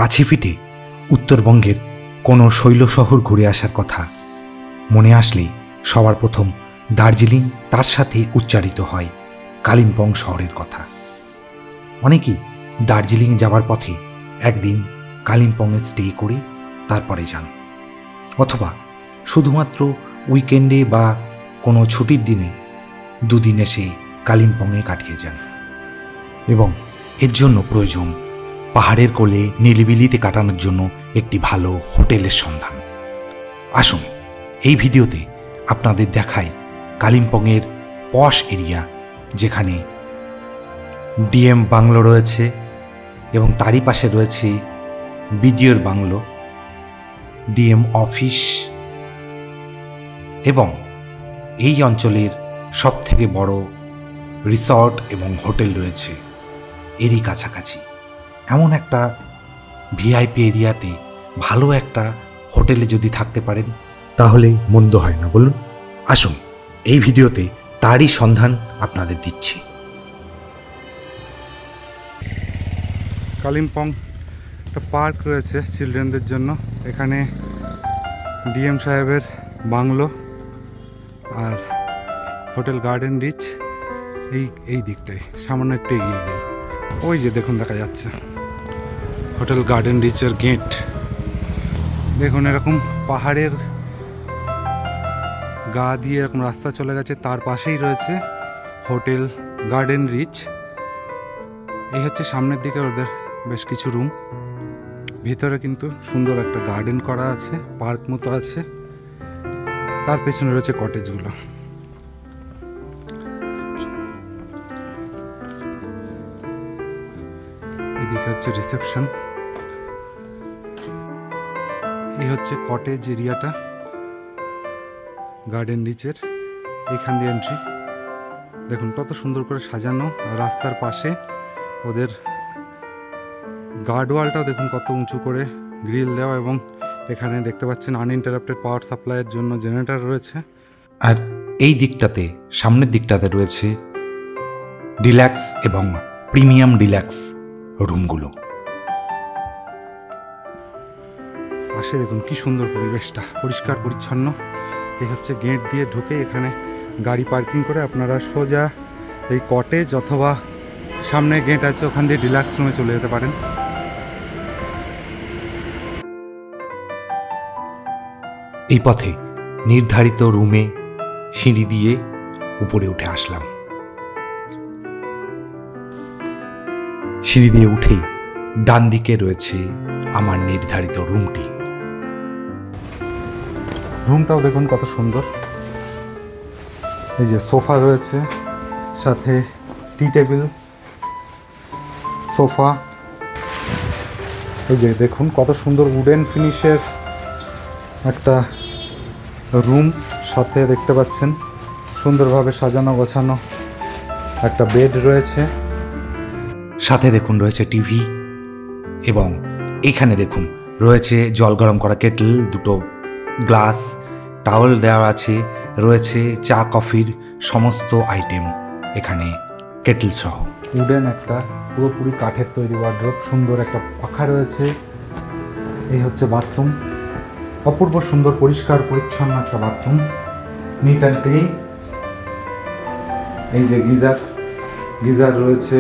কাছে পিঠে উত্তরবঙ্গের কোনো শৈল শহর ঘুরে আসার কথা মনে আসলেই সবার প্রথম দার্জিলিং, তার সাথে উচ্চারিত হয় কালিম্পং শহরের কথা। অনেকেই দার্জিলিং যাবার পথে একদিন কালিম্পংয়ে স্টে করে তারপরে যান, অথবা শুধুমাত্র উইকেন্ডে বা কোনো ছুটির দিনে দুদিন এসে কালিম্পংয়ে কাটিয়ে যান। এবং এর জন্য প্রয়োজন পাহাড়ের কোলে নিরিবিলিতে কাটানোর জন্য একটি ভালো হোটেলের সন্ধান। আসুন এই ভিডিওতে আপনাদের দেখাই কালিম্পংয়ের পশ এরিয়া, যেখানে ডিএম বাংলো রয়েছে এবং তারই পাশে রয়েছে বিডিওর বাংলো, ডিএম অফিস, এবং এই অঞ্চলের সবথেকে বড় রিসর্ট এবং হোটেল রয়েছে এরই কাছাকাছি। এমন একটা ভিআইপি এরিয়াতে ভালো একটা হোটেলে যদি থাকতে পারেন তাহলে মন্দ হয় না, বলুন। আসুন এই ভিডিওতে তারই সন্ধান আপনাদের দিচ্ছি। কালিম্পং একটা পার্ক রয়েছে চিলড্রেনদের জন্য। এখানে ডিএম সাহেবের বাংলো আর হোটেল গার্ডেন রিচ এই দিকটায় সামান্য একটু এগিয়ে গিয়ে ওই যে দেখুন দেখা যাচ্ছে হোটেল গার্ডেন রিচের গেট। দেখুন এরকম পাহাড়ের গা দিয়ে এরকম রাস্তা চলে গেছে, তার পাশেই রয়েছে হোটেল গার্ডেন রিচ। এই হচ্ছে সামনের দিকে ওদের বেশ কিছু রুম, ভিতরে কিন্তু সুন্দর একটা গার্ডেন করা আছে, পার্ক মতো আছে। তার পেছনে রয়েছে কটেজগুলো। এদিকে হচ্ছে রিসেপশন, এই হচ্ছে কটেজ এরিয়াটা গার্ডেন রিচের। এখান দিয়ে এন্ট্রি, দেখুন কত সুন্দর করে সাজানো। রাস্তার পাশে ওদের গার্ডওয়ালটাও দেখুন কত উঁচু করে গ্রিল দেওয়া, এবং এখানে দেখতে পাচ্ছেন আনইন্টারাপ্টেড পাওয়ার সাপ্লাইয়ের জন্য জেনারেটর রয়েছে। আর এই দিকটাতে, সামনের দিকটাতে রয়েছে ডিলাক্স এবং প্রিমিয়াম ডিলাক্স রুমগুলো। পাশে দেখুন কি সুন্দর পরিবেশটা, পরিষ্কার পরিচ্ছন্ন। এই হচ্ছে গেট দিয়ে ঢুকে এখানে গাড়ি পার্কিং করে আপনারা সোজা এই কটেজ অথবা সামনে গেট আছে ওখান দিয়ে ডিলাক্স রুমে চলে যেতে পারেন। এই পথে নির্ধারিত রুমে সিঁড়ি দিয়ে উপরে উঠে আসলাম। সিঁড়ি দিয়ে উঠে ডান দিকে রয়েছে আমার নির্ধারিত রুমটি। রুমটাও দেখুন কত সুন্দর। এই যে সোফা রয়েছে, সাথে টি টেবিল, সোফা। এই যে দেখুন কত সুন্দর উডেন ফিনিশের একটা রুম, সাথে দেখতে পাচ্ছেন সুন্দরভাবে সাজানো গোছানো একটা বেড রয়েছে। সাথে দেখুন রয়েছে টিভি, এবং এখানে দেখুন রয়েছে জল গরম করা কেটল, দুটো গ্লাস, টাওয়েল দেওয়া আছে, রয়েছে চা কফির সমস্ত আইটেম এখানে কেটল সহ। উডেন একটা পুরোপুরি কাঠের তৈরি ওয়ার্ড্রোব, সুন্দর একটা পাখা রয়েছে। এই হচ্ছে বাথরুম, অপূর্ব সুন্দর পরিষ্কার পরিচ্ছন্ন একটা বাথরুম, নিট অ্যান্ড ক্লিন। এই যে গিজার রয়েছে,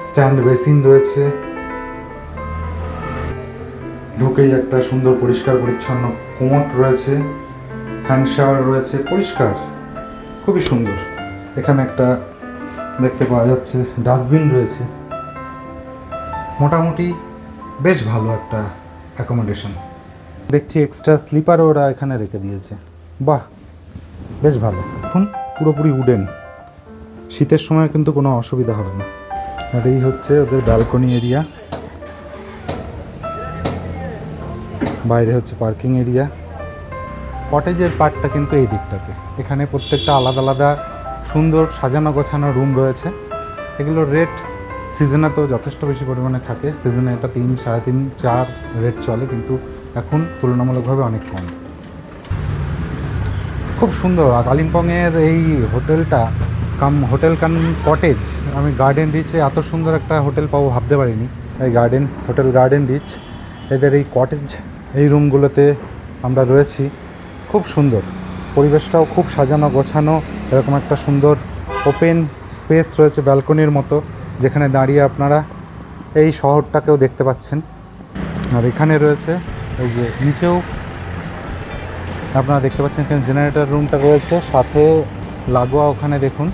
স্ট্যান্ড বেসিন রয়েছে। ঢুকেই একটা সুন্দর পরিষ্কার পরিচ্ছন্ন কোমোড রয়েছে, হ্যান্ড শাওয়ার রয়েছে, পরিষ্কার, খুবই সুন্দর। এখানে একটা দেখতে পাওয়া যাচ্ছে ডাস্টবিন রয়েছে। মোটামুটি বেশ ভালো একটা অ্যাকোমোডেশন। দেখছি এক্সট্রা স্লিপারও ওরা এখানে রেখে দিয়েছে, বাহ বেশ ভালো। এখন পুরোপুরি উডেন, শীতের সময় কিন্তু কোনো অসুবিধা হবে না। আর এই হচ্ছে ওদের ব্যালকনি এরিয়া, বাইরে হচ্ছে পার্কিং এরিয়া। কটেজের পার্টটা কিন্তু এই দিকটাতে, এখানে প্রত্যেকটা আলাদা আলাদা সুন্দর সাজানো গোছানো রুম রয়েছে। এগুলোর রেট সিজনে তো যথেষ্ট বেশি পরিমাণে থাকে, সিজনে এটা 3, 3.5, 4 রেট চলে, কিন্তু এখন তুলনামূলকভাবে অনেক কম। খুব সুন্দর কালিম্পংয়ের এই হোটেলটা, হোটেল কাম কটেজ। আমি গার্ডেন রিচে এত সুন্দর একটা হোটেল পাবো ভাবতে পারিনি। এই গার্ডেন হোটেল গার্ডেন রিচ, এদের এই কটেজ এই রুমগুলোতে আমরা রয়েছি। খুব সুন্দর, পরিবেশটাও খুব সাজানো গোছানো। এরকম একটা সুন্দর ওপেন স্পেস রয়েছে ব্যালকনির মতো, যেখানে দাঁড়িয়ে আপনারা এই শহরটাকেও দেখতে পাচ্ছেন। আর এখানে রয়েছে এই যে নিচেও আপনারা দেখতে পাচ্ছেন, এখানে জেনারেটর রুমটা রয়েছে, সাথে লাগোয়া ওখানে দেখুন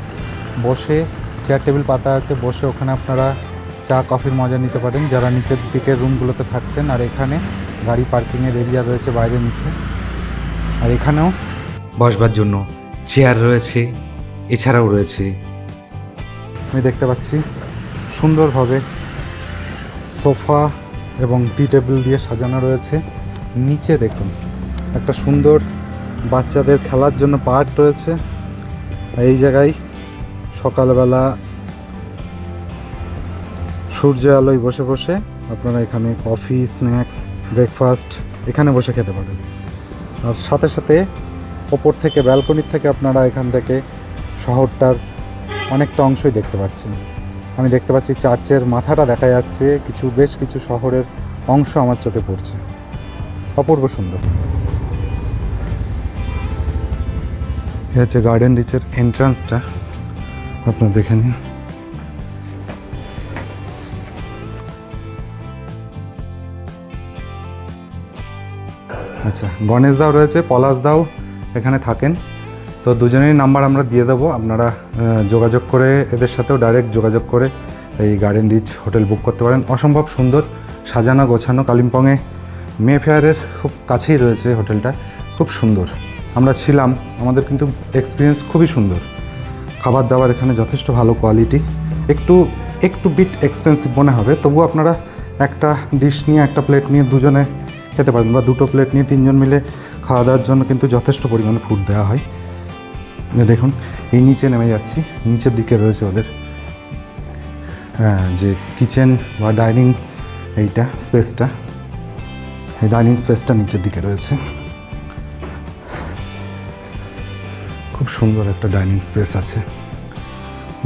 বসে চেয়ার টেবিল পাতা আছে, বসে ওখানে আপনারা চা কফির মজা নিতে পারেন যারা নিচের দিকের রুমগুলোতে থাকছেন। আর এখানে গাড়ি পার্কিংয়ের এরিয়া রয়েছে বাইরে নিচে। আর এখানেও বসবার জন্য চেয়ার রয়েছে, এছাড়াও রয়েছে আমি দেখতে পাচ্ছি সুন্দরভাবে সোফা এবং টি টেবিল দিয়ে সাজানো রয়েছে। নিচে দেখুন একটা সুন্দর বাচ্চাদের খেলার জন্য পার্ক রয়েছে। এই জায়গায় সকালবেলা সূর্য আলোয় বসে বসে আপনারা এখানে কফি, স্ন্যাক্স, ব্রেকফাস্ট এখানে বসে খেতে পারেন। আর সাথে সাথে ওপর থেকে ব্যালকনির থেকে আপনারা এখান থেকে শহরটার অনেকটা অংশই দেখতে পাচ্ছেন। আমি দেখতে পাচ্ছি চার্চের মাথাটা দেখা যাচ্ছে, বেশ কিছু শহরের অংশ আমার চোখে পড়ছে। অপূর্ব সুন্দর। এ হচ্ছে গার্ডেন রিচের এন্ট্রান্সটা, আপনারা দেখে নিন। আচ্ছা, গণেশ দাও রয়েছে, পলাশ দাও এখানে থাকেন। তো দুজনেরই নাম্বার আমরা দিয়ে দেবো, আপনারা যোগাযোগ করে এদের সাথেও ডাইরেক্ট যোগাযোগ করে এই গার্ডেন রিচ হোটেল বুক করতে পারেন। অসম্ভব সুন্দর, সাজানো গোছানো। কালিম্পংয়ে মে ফেয়ারের খুব কাছেই রয়েছে হোটেলটা, খুব সুন্দর। আমরা ছিলাম, আমাদের কিন্তু এক্সপিরিয়েন্স খুবই সুন্দর। খাবার দাবার এখানে যথেষ্ট ভালো কোয়ালিটি। একটু বিট এক্সপেন্সিভ মনে হবে, তবু আপনারা একটা ডিশ নিয়ে, একটা প্লেট নিয়ে দুজনে খেতে পারেন, বা দুটো প্লেট নিয়ে তিনজন মিলে খাওয়া দাওয়ার জন্য কিন্তু যথেষ্ট পরিমাণে ফুড দেওয়া হয়। দেখুন এই নিচে নেমে যাচ্ছি, নিচের দিকে রয়েছে ওদের যে কিচেন বা ডাইনিং, এইটা স্পেসটা, এই ডাইনিং স্পেসটা নিচের দিকে রয়েছে। খুব সুন্দর একটা ডাইনিং স্পেস আছে,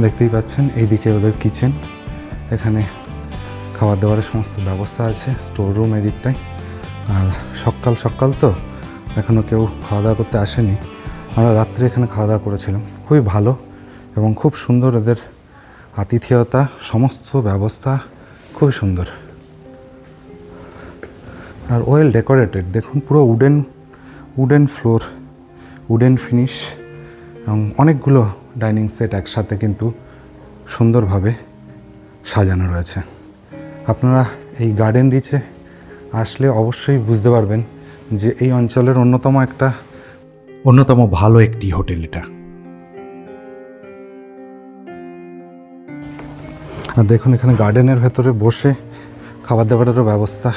দেখতেই পাচ্ছেন। এইদিকে ওদের কিচেন, এখানে খাবার দাবারের সমস্ত ব্যবস্থা আছে। স্টোর রুম এদিকটায়। আর সকাল তো এখনও কেউ খাওয়া দাওয়া করতে আসেনি, আমরা রাত্রে এখানে খাওয়া দাওয়া করেছিলাম। খুবই ভালো এবং খুব সুন্দর এদের আতিথেয়তা, সমস্ত ব্যবস্থা খুবই সুন্দর। আর ওয়েল ডেকোরেটেড, দেখুন পুরো উডেন ফ্লোর, উডেন ফিনিশ, এবং অনেকগুলো ডাইনিং সেট একসাথে কিন্তু সুন্দরভাবে সাজানো রয়েছে। আপনারা এই গার্ডেন রিচে আসলে অবশ্যই বুঝতে পারবেন যে এই অঞ্চলের অন্যতম ভালো একটি হোটেল এটা। আর দেখুন এখানে গার্ডেনের ভেতরে বসে খাবার দাবারেরও ব্যবস্থা,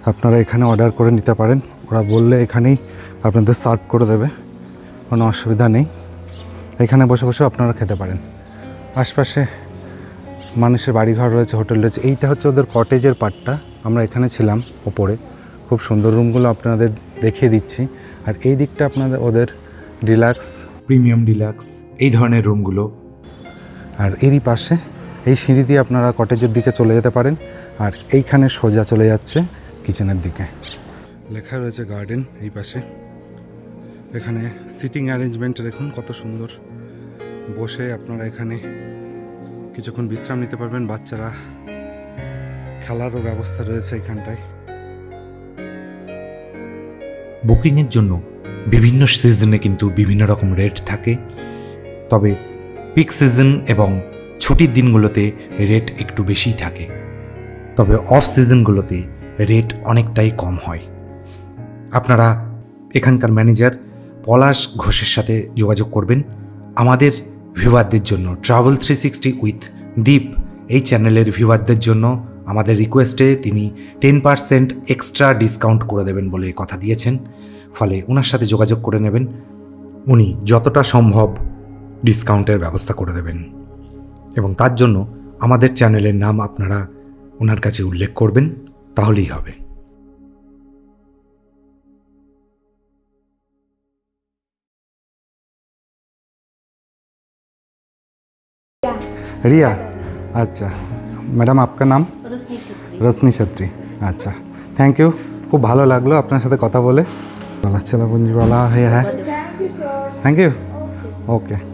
আপনারা এখানে অর্ডার করে নিতে পারেন। ওরা বললে এখানেই আপনাদের সার্ভ করে দেবে, কোনো অসুবিধা নেই। এখানে বসে বসে আপনারা খেতে পারেন। আশপাশে মানুষের বাড়িঘর রয়েছে, হোটেল রয়েছে। এইটা হচ্ছে ওদের কটেজের পার্টটা, আমরা এখানে ছিলাম ওপরে। খুব সুন্দর রুমগুলো আপনাদের দেখিয়ে দিচ্ছি। আর এই দিকটা আপনাদের ওদের ডিলাক্স, প্রিমিয়াম ডিলাক্স এই ধরনের রুমগুলো। আর এরই পাশে এই সিঁড়ি দিয়ে আপনারা কটেজের দিকে চলে যেতে পারেন। আর এইখানে সোজা চলে যাচ্ছে কিচেনের দিকে। লেখা রয়েছে গার্ডেন এই পাশে। এখানে সিটিং অ্যারেঞ্জমেন্ট দেখুন কত সুন্দর, বসে আপনারা এখানে কিছুক্ষণ বিশ্রাম নিতে পারবেন। বাচ্চারা খেলারও ব্যবস্থা রয়েছে এখানটায়। বুকিংয়ের জন্য বিভিন্ন সিজনে কিন্তু বিভিন্ন রকম রেট থাকে, তবে পিক সিজন এবং ছুটির দিনগুলোতে রেট একটু বেশিই থাকে, তবে অফ সিজনগুলোতে রেট অনেকটাই কম হয়। আপনারা এখানকার ম্যানেজার পলাশ ঘোষের সাথে যোগাযোগ করবেন। আমাদের ভিউয়ারদের জন্য ট্রাভেল 360 উইথ দীপ এই চ্যানেলের ভিউয়ারদের জন্য আমাদের রিকোয়েস্টে তিনি 10% এক্সট্রা ডিসকাউন্ট করে দেবেন বলে কথা দিয়েছেন। ফলে ওনার সাথে যোগাযোগ করে নেবেন, উনি যতটা সম্ভব ডিসকাউন্টের ব্যবস্থা করে দেবেন। এবং তার জন্য আমাদের চ্যানেলের নাম আপনারা ওনার কাছে উল্লেখ করবেন, তাহলেই হবে। रिया, अच्छा मैडम आपका नाम? रोशनी खत्री। রশ্মি ছাত্রী। আচ্ছা, থ্যাংক ইউ, খুব ভালো লাগলো আপনার সাথে কথা বলে। চলা চলা পুঞ্জিওয়ালা, হ্যাঁ হ্যাঁ, থ্যাংক ইউ, ওকে।